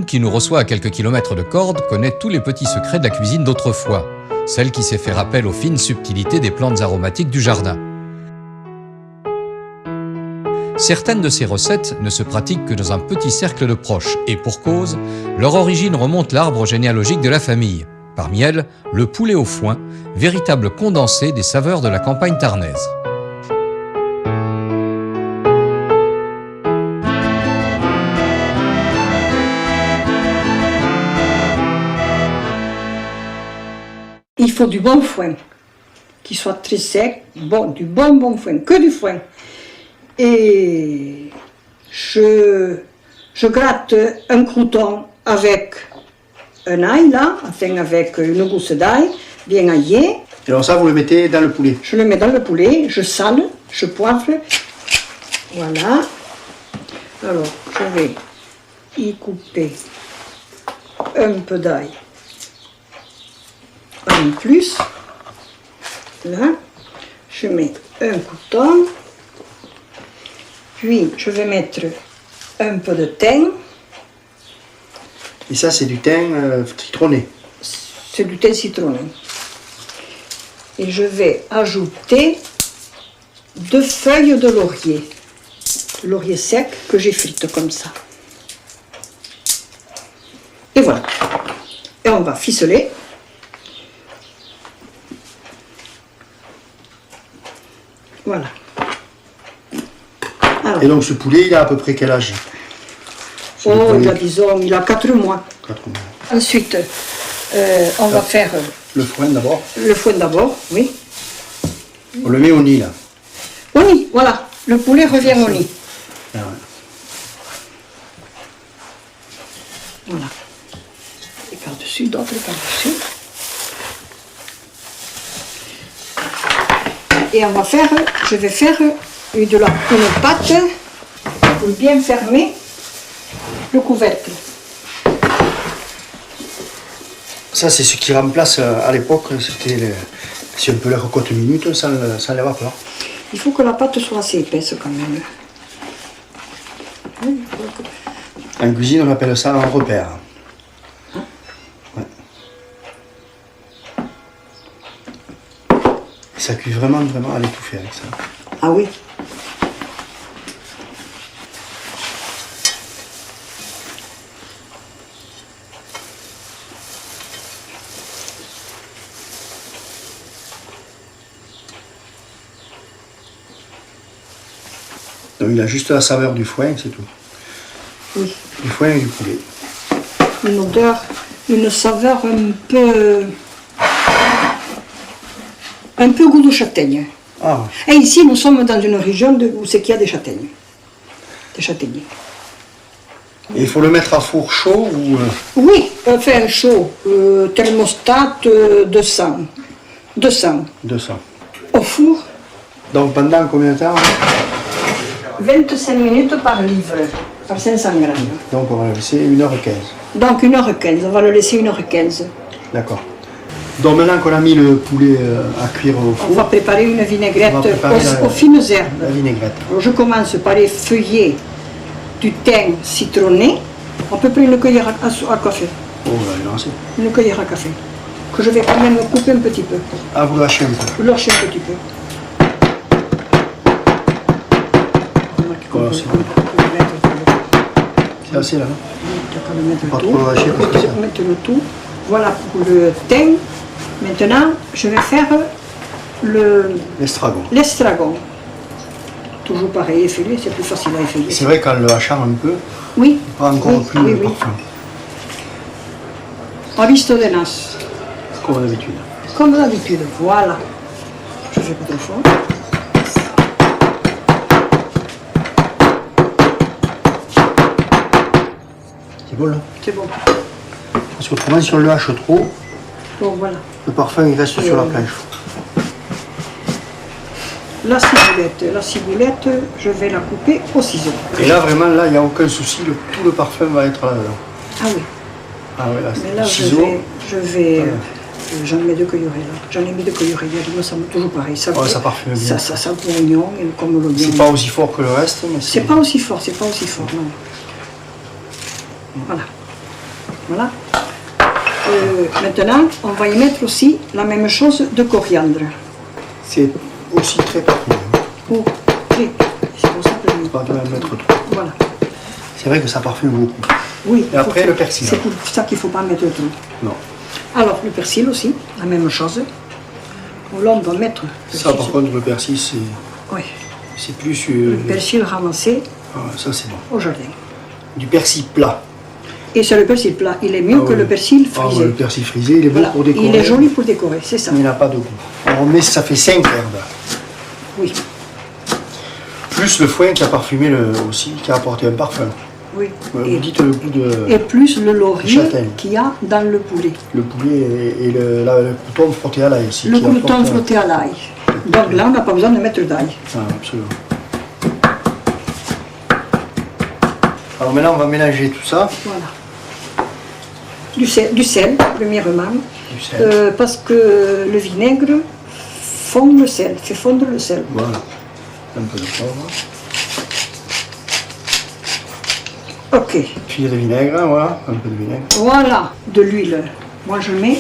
monde qui nous reçoit à quelques kilomètres de Cordes connaît tous les petits secrets de la cuisine d'autrefois, celle qui sait faire appel aux fines subtilités des plantes aromatiques du jardin. Certaines de ces recettes ne se pratiquent que dans un petit cercle de proches, et pour cause, leur origine remonte l'arbre généalogique de la famille. Parmi elles, le poulet au foin, véritable condensé des saveurs de la campagne tarnaise. Il faut du bon foin, qui soit très sec, bon, du bon foin, que du foin. Et je gratte un crouton avec un ail là, enfin avec une gousse d'ail, bien aillée. Et alors ça, vous le mettez dans le poulet? Je le mets dans le poulet, je sale, je poivre, voilà. Alors, je vais y couper un peu d'ail en plus. Là, je mets un crouton. Puis, je vais mettre un peu de thym. Et ça, c'est du thym citronné? C'est du thym citronné. Et je vais ajouter 2 feuilles de laurier. Laurier sec que j'effrite comme ça. Et voilà. Et on va ficeler. Voilà. Alors, et donc ce poulet, il a à peu près quel âge? oh, il a 4 mois. 4 mois. Ensuite, on va faire le foin d'abord. Le foin d'abord, oui. On le met au nid là. Au nid, voilà. Le poulet revient au nid. Ah ouais. Voilà. Et par-dessus, d'autres par-dessus. Et on va faire, je vais faire une pâte pour bien fermer le couvercle. Ça, c'est ce qui remplace à l'époque, c'était si on peut les recote minute sans les vapeurs. Il faut que la pâte soit assez épaisse quand même. En cuisine, on appelle ça un repère. Ouais. Ça cuit vraiment à l'étouffer avec ça. Ah oui. Donc il a juste la saveur du foin, c'est tout. Oui. Du foin et du poulet. Une odeur, une saveur un peu goût de châtaigne. Ah ouais. Et ici, nous sommes dans une région où c'est qu'il y a des châtaignes. Des châtaigniers. Et il faut le mettre à four chaud ou... Oui, enfin chaud, thermostat 200. 200. 200. Au four, Donc pendant combien de temps? 25 minutes par livre, par 500 grammes. Donc on va le laisser 1h15. Donc 1h15, on va le laisser 1h15. D'accord. Donc maintenant qu'on a mis le poulet à cuire au four, On va préparer une vinaigrette préparer aux fines herbes. la vinaigrette. Alors, je commence par effeuiller du thym citronné, à peu près une cuillère à café. Oh, on va le lancer. Une cuillère à café. Que je vais quand même couper un petit peu. Ah, vous lâchez un peu. Lâcher un petit peu. Voilà, c'est bon. C'est assez là, non? Pas trop lâcher parce que ça... Mettre le tout. Voilà pour le thym. Maintenant, je vais faire l'estragon. l'estragon. Toujours pareil, effeuillé, c'est plus facile à effeuiller. C'est vrai qu'en le hachant un peu, Oui. il prend encore plus oui, le oui. parfum. En visto de nas. Comme d'habitude. Comme d'habitude, voilà. Je fais pas trop fort. C'est bon là? C'est bon. Parce qu'autrement, si on le hache trop, Bon, voilà. le parfum il reste sur la planche. La ciboulette, je vais la couper au ciseau. Et là, vraiment, là, il n'y a aucun souci, tout le parfum va être là-dedans. Ah oui. Ah ouais, là, c'est Mais là, le ciseau. j'en mets 2 cuillerées là. J'en ai mis 2 cuillerées. Ça semble toujours pareil. Ça, Ouais, ça parfume bien. Ça sent l'oignon et comme l'oignon. C'est pas aussi fort que le reste, mais C'est pas aussi fort, non. Voilà. Voilà. Maintenant, on va y mettre aussi la même chose de coriandre. C'est aussi très parfumé. Oh, oui. C'est pour ça que je... Pas de mettre trop. Voilà. C'est vrai que ça parfume beaucoup. Oui. Et après, le persil. C'est pour ça qu'il ne faut pas mettre trop. Non. Alors, le persil aussi, la même chose. Là, on va mettre... Ça, par contre, le persil, Oui. c'est plus... Le persil ramassé ça, c'est bon. au jardin. Du persil plat. Et c'est le persil plat. Il est mieux que le persil frisé. Le persil frisé, il est beau Voilà. pour décorer. Il est joli pour décorer, c'est ça. Mais il n'a pas de goût. On met, ça fait 5 herbes. Oui. Plus le foin qui a parfumé aussi, qui a apporté un parfum. Oui. Vous dites le goût de... Et plus le laurier châtaigne. qu'il y a dans le poulet. Le poulet et le crouton frotté à l'ail aussi. Le qui crouton apporte frotté à l'ail. Donc là, on n'a pas besoin de mettre d'ail. absolument. Alors maintenant, on va mélanger tout ça. Voilà. Du sel, premièrement. Du sel. Parce que le vinaigre fond le sel, fait fondre le sel. Voilà. Un peu de poivre. Ok. Filet de vinaigre, voilà. Un peu de vinaigre. Voilà, de l'huile. Moi, je mets.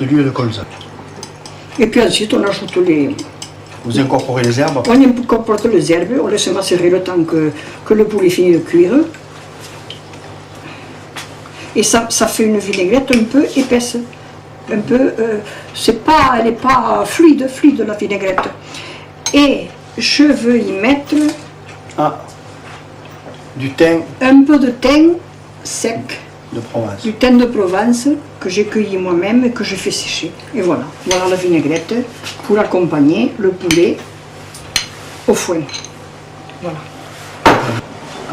De l'huile de colza. Et puis ensuite, on ajoute les... Vous incorporez les herbes. On incorpore les herbes, on laisse macérer le temps que le poulet finit de cuire. Et ça fait une vinaigrette un peu épaisse. Un peu, elle n'est pas fluide la vinaigrette. Et je veux y mettre Du thym un peu de thym sec, de Provence. du thym de Provence que j'ai cueilli moi-même et que je fais sécher. Et voilà, voilà la vinaigrette pour accompagner le poulet au foin. Voilà.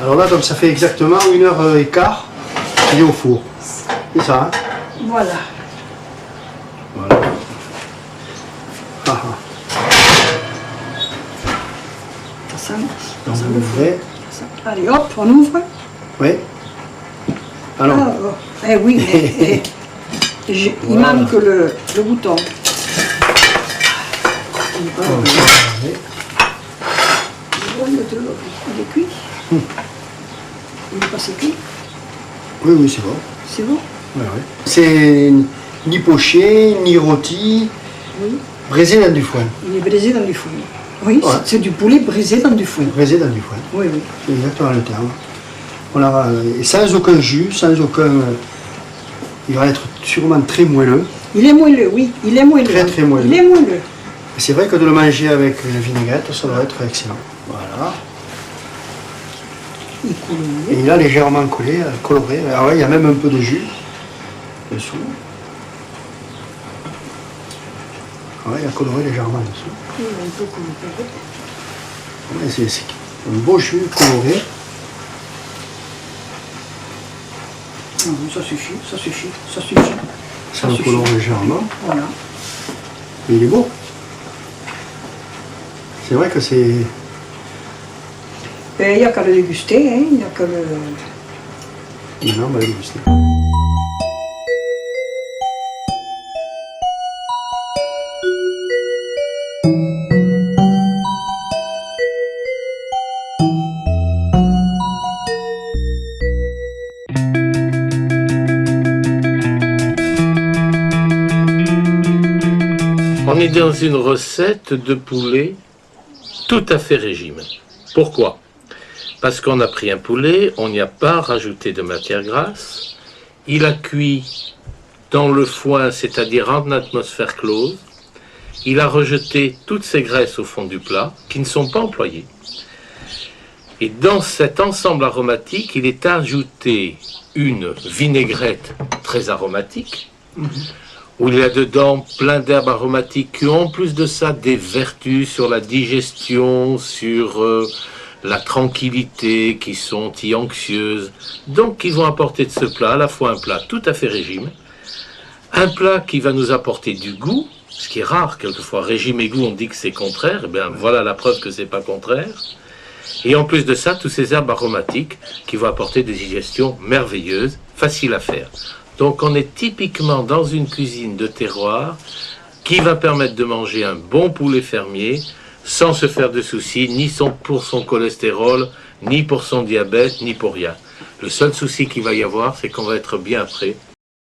Alors là, donc ça fait exactement 1h15 qu'il est au four. C'est ça, hein? Voilà. Voilà. Ça sent, Donc ça sent vous le four. ouvrez. Allez hop, on ouvre. Oui. Alors, Eh oui, mais il Voilà. manque le bouton. Il est pas là. Il est cuit. Il est passé cuit. oui, c'est bon. C'est bon? Ouais, ouais. C'est ni poché, ni rôti, Oui. braisé dans du foin. Il est braisé dans du foin. Oui, Ouais. c'est du poulet braisé dans du foin. Braisé dans du foin. Oui, oui. C'est exactement le terme. Et sans aucun jus, sans aucun... il va être sûrement très moelleux. Il est moelleux, oui. Il est moelleux. Très, très moelleux. Il est moelleux. Et c'est vrai que de le manger avec une vinaigrette, ça doit être excellent. Voilà. Il coule. Et il a légèrement coloré. Alors là, il y a même un peu de jus dessous. Ouais, il a coloré légèrement dessous. Il est un peu coloré. Ouais, c'est un beau jus coloré. Non, ça suffit, ça suffit, ça suffit. Ça le colore légèrement. Voilà. Mais il est beau. C'est vrai que c'est... Il n'y a qu'à le déguster, hein. Il n'y a qu'à le... Maintenant, on va le déguster. On est dans une recette de poulet tout à fait régime. Pourquoi? Parce qu'on a pris un poulet, on n'y a pas rajouté de matière grasse, il a cuit dans le foin, c'est-à-dire en atmosphère close, il a rejeté toutes ces graisses au fond du plat, qui ne sont pas employées. Et dans cet ensemble aromatique, il est ajouté une vinaigrette très aromatique, où il y a dedans plein d'herbes aromatiques qui ont en plus de ça des vertus sur la digestion, sur la tranquillité, qui sont anxieuses, donc qui vont apporter de ce plat à la fois un plat tout à fait régime, un plat qui va nous apporter du goût, ce qui est rare, quelquefois régime et goût on dit que c'est contraire, et bien voilà la preuve que c'est pas contraire, et en plus de ça, tous ces herbes aromatiques qui vont apporter des digestions merveilleuses, faciles à faire. Donc on est typiquement dans une cuisine de terroir qui va permettre de manger un bon poulet fermier sans se faire de soucis, ni pour son cholestérol, ni pour son diabète, ni pour rien. Le seul souci qu'il va y avoir, c'est qu'on va être bien prêt